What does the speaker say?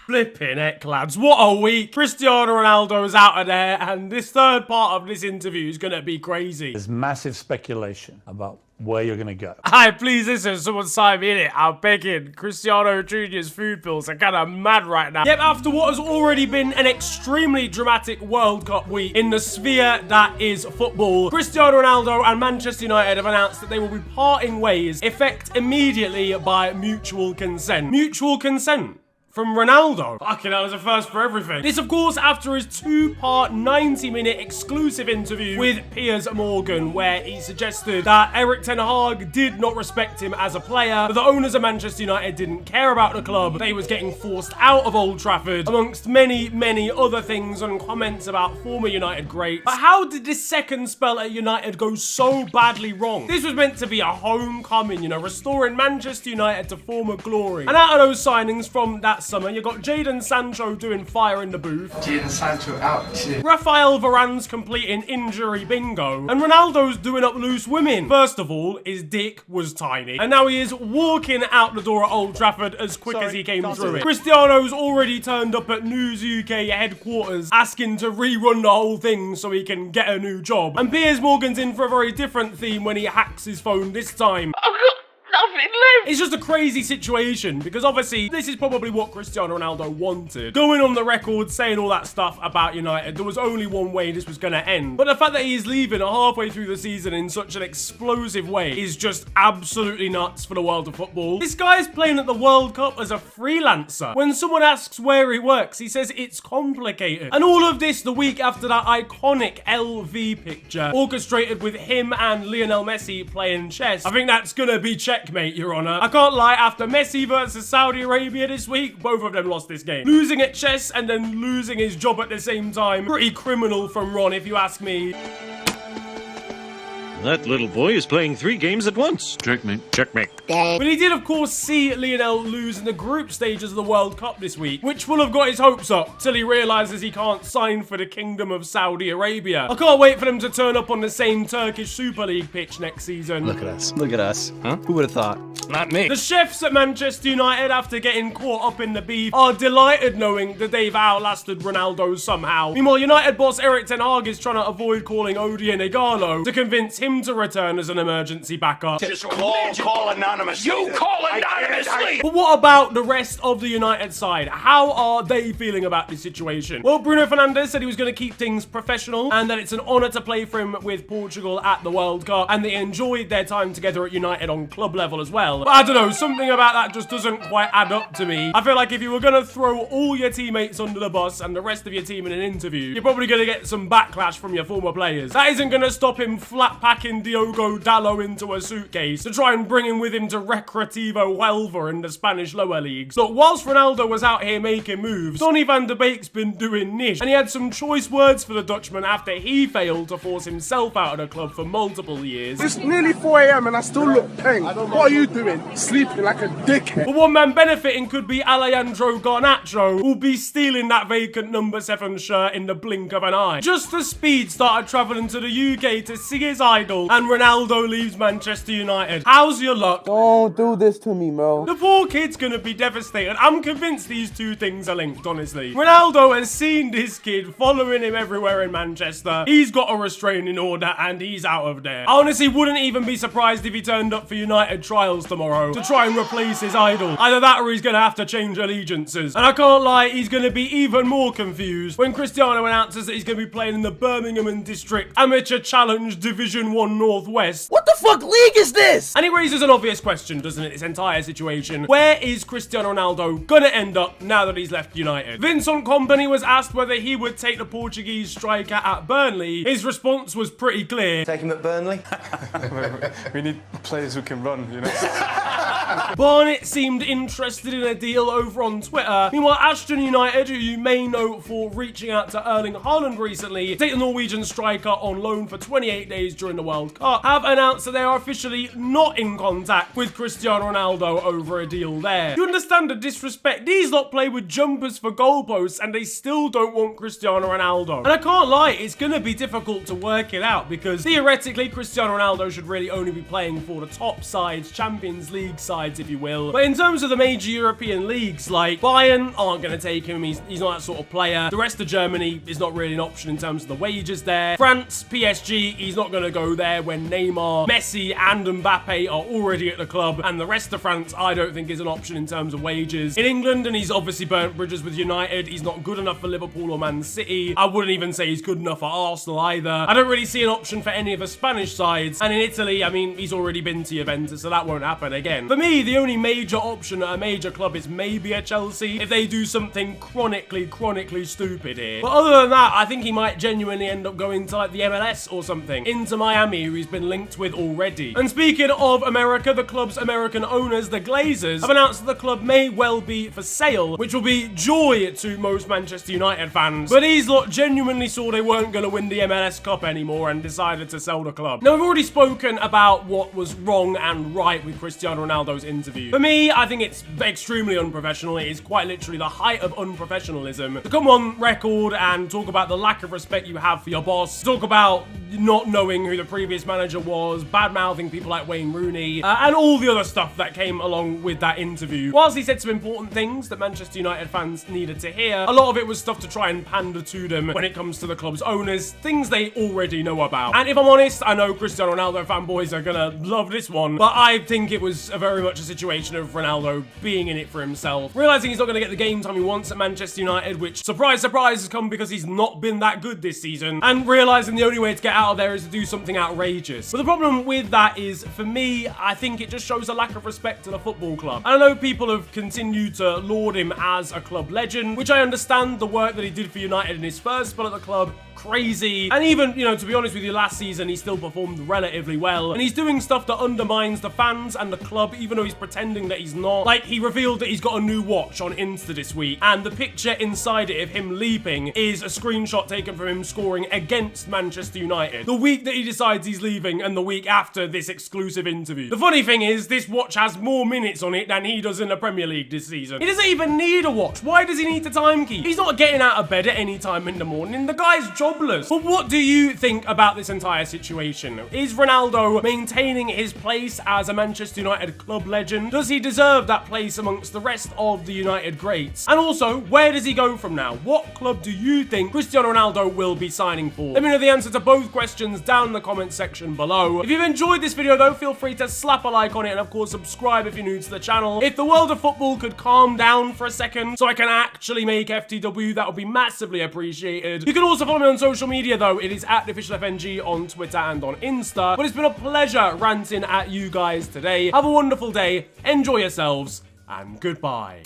Flipping heck, lads. What a week. Cristiano Ronaldo's out of there, and this third part of this interview is going to be crazy. There's massive speculation about where you're going to go. Hi, please listen, someone sign me in it. I'm begging. Cristiano Jr.'s food bills are kind of mad right now. Yep, after what has already been an extremely dramatic World Cup week in the sphere that is football, Cristiano Ronaldo and Manchester United have announced that they will be parting ways, effect immediately by mutual consent. Mutual consent from Ronaldo. Fucking hell, there's a first for everything. This, of course, after his two-part 90-minute exclusive interview with Piers Morgan, where he suggested that Erik ten Hag did not respect him as a player, that the owners of Manchester United didn't care about the club, they was getting forced out of Old Trafford, amongst many, many other things and comments about former United greats. But how did this second spell at United go so badly wrong? This was meant to be a homecoming, you know, restoring Manchester United to former glory. And out of those signings from that summer, you got Jadon Sancho doing fire in the booth, Jadon Sancho out, shit. Rafael Varane's completing injury bingo, and Ronaldo's doing up loose women. First of all, his dick was tiny, and now he is walking out the door at Old Trafford as quick as he came through it. Cristiano's already turned up at News UK headquarters asking to rerun the whole thing so he can get a new job. And Piers Morgan's in for a very different theme when he hacks his phone this time. It's just a crazy situation because obviously this is probably what Cristiano Ronaldo wanted. Going on the record saying all that stuff about United, there was only one way this was going to end. But the fact that he is leaving halfway through the season in such an explosive way is just absolutely nuts for the world of football. This guy is playing at the World Cup as a freelancer. When someone asks where he works, he says it's complicated. And all of this the week after that iconic LV picture orchestrated with him and Lionel Messi playing chess. I think that's going to be checkmate, Your Honor. I can't lie, after Messi versus Saudi Arabia this week, both of them lost this game. Losing at chess and then losing his job at the same time, pretty criminal from Ron if you ask me. That little boy is playing 3 games at once. Checkmate. Checkmate. But he did, of course, see Lionel lose in the group stages of the World Cup this week, which will have got his hopes up till he realises he can't sign for the Kingdom of Saudi Arabia. I can't wait for them to turn up on the same Turkish Super League pitch next season. Look at us. Look at us. Huh? Who would have thought? Not me. The chefs at Manchester United, after getting caught up in the beef, are delighted knowing that they've outlasted Ronaldo somehow. Meanwhile, United boss Erik ten Hag is trying to avoid calling Odion Ighalo to convince him to return as an emergency backup. Just call anonymous. You call anonymously! But what about the rest of the United side? How are they feeling about this situation? Well, Bruno Fernandes said he was going to keep things professional and that it's an honour to play for him with Portugal at the World Cup, and they enjoyed their time together at United on club level as well. But I don't know, something about that just doesn't quite add up to me. I feel like if you were going to throw all your teammates under the bus and the rest of your team in an interview, you're probably going to get some backlash from your former players. That isn't going to stop him flat packing Diogo Dalot into a suitcase to try and bring him with him to Recreativo Huelva in the Spanish lower leagues. Look, whilst Ronaldo was out here making moves, Donny van de Beek's been doing niche, and he had some choice words for the Dutchman after he failed to force himself out of the club for multiple years. It's nearly 4 a.m. and I still look peng. What are you doing? Sleeping like a dickhead. But one man benefiting could be Alejandro Garnacho, who'll be stealing that vacant number 7 shirt in the blink of an eye. Just as Speed started travelling to the UK to see his idol, and Ronaldo leaves Manchester United. How's your luck? Don't do this to me, bro. The poor kid's gonna be devastated. I'm convinced these two things are linked, honestly. Ronaldo has seen this kid following him everywhere in Manchester. He's got a restraining order and he's out of there. I honestly wouldn't even be surprised if he turned up for United trials tomorrow to try and replace his idol. Either that or he's gonna have to change allegiances. And I can't lie, he's gonna be even more confused when Cristiano announces that he's gonna be playing in the Birmingham and District Amateur Challenge Division 1 Northwest. What the fuck league is this? And it raises an obvious question, doesn't it, this entire situation? Where is Cristiano Ronaldo gonna end up now that he's left United? Vincent Kompany was asked whether he would take the Portuguese striker at Burnley. His response was pretty clear. Take him at Burnley. We need players who can run, you know. Barnett seemed interested in a deal over on Twitter. Meanwhile, Ashton United, who you may know for reaching out to Erling Haaland recently to take the Norwegian striker on loan for 28 days during the World Cup, have announced that they are officially not in contact with Cristiano Ronaldo over a deal there. You understand the disrespect? These lot play with jumpers for goalposts and they still don't want Cristiano Ronaldo. And I can't lie, it's gonna be difficult to work it out because theoretically Cristiano Ronaldo should really only be playing for the top sides, Champions League sides, sides, if you will. But in terms of the major European leagues, like Bayern aren't going to take him. He's not that sort of player. The rest of Germany is not really an option in terms of the wages there. France, PSG, he's not going to go there when Neymar, Messi, and Mbappe are already at the club. And the rest of France, I don't think is an option in terms of wages. In England, and he's obviously burnt bridges with United, he's not good enough for Liverpool or Man City. I wouldn't even say he's good enough for Arsenal either. I don't really see an option for any of the Spanish sides. And in Italy, I mean, he's already been to Juventus, so that won't happen again. For me, the only major option at a major club is maybe a Chelsea if they do something chronically stupid here. But other than that, I think he might genuinely end up going to like the MLS or something. Into Miami, who he's been linked with already. And speaking of America, the club's American owners, the Glazers, have announced that the club may well be for sale, which will be joy to most Manchester United fans. But these lot genuinely saw they weren't going to win the MLS Cup anymore and decided to sell the club. Now, we've already spoken about what was wrong and right with Cristiano Ronaldo's interview. For me, I think it's extremely unprofessional. It is quite literally the height of unprofessionalism to come on record and talk about the lack of respect you have for your boss, talk about not knowing who the previous manager was, bad-mouthing people like Wayne Rooney, and all the other stuff that came along with that interview. Whilst he said some important things that Manchester United fans needed to hear, a lot of it was stuff to try and pander to them when it comes to the club's owners, things they already know about. And if I'm honest, I know Cristiano Ronaldo fanboys are gonna love this one, but I think it was very much a situation of Ronaldo being in it for himself, realizing he's not gonna get the game time he wants at Manchester United, which, surprise, surprise, has come because he's not been that good this season, and realizing the only way to get out of there is to do something outrageous. But the problem with that is, for me, I think it just shows a lack of respect to the football club. And I know people have continued to laud him as a club legend, which I understand the work that he did for United in his first spell at the club, crazy. And even, you know, to be honest with you, last season he still performed relatively well. And he's doing stuff that undermines the fans and the club, even though he's pretending that he's not. Like, he revealed that he's got a new watch on Insta this week, and the picture inside it of him leaping is a screenshot taken from him scoring against Manchester United, the week that he decides he's leaving and the week after this exclusive interview. The funny thing is, this watch has more minutes on it than he does in the Premier League this season. He doesn't even need a watch. Why does he need to time keep? He's not getting out of bed at any time in the morning. The guy's jobless. But what do you think about this entire situation? Is Ronaldo maintaining his place as a Manchester United club legend? Does he deserve that place amongst the rest of the United greats? And also, where does he go from now? What club do you think Cristiano Ronaldo will be signing for? Let me know the answer to both questions down in the comment section below. If you've enjoyed this video though, feel free to slap a like on it, and of course subscribe if you're new to the channel. If the world of football could calm down for a second so I can actually make FTW, that would be massively appreciated. You can also follow me on social media though. It is at @officialfng on Twitter and on Insta. But it's been a pleasure ranting at you guys today. Have a wonderful day, enjoy yourselves, and goodbye.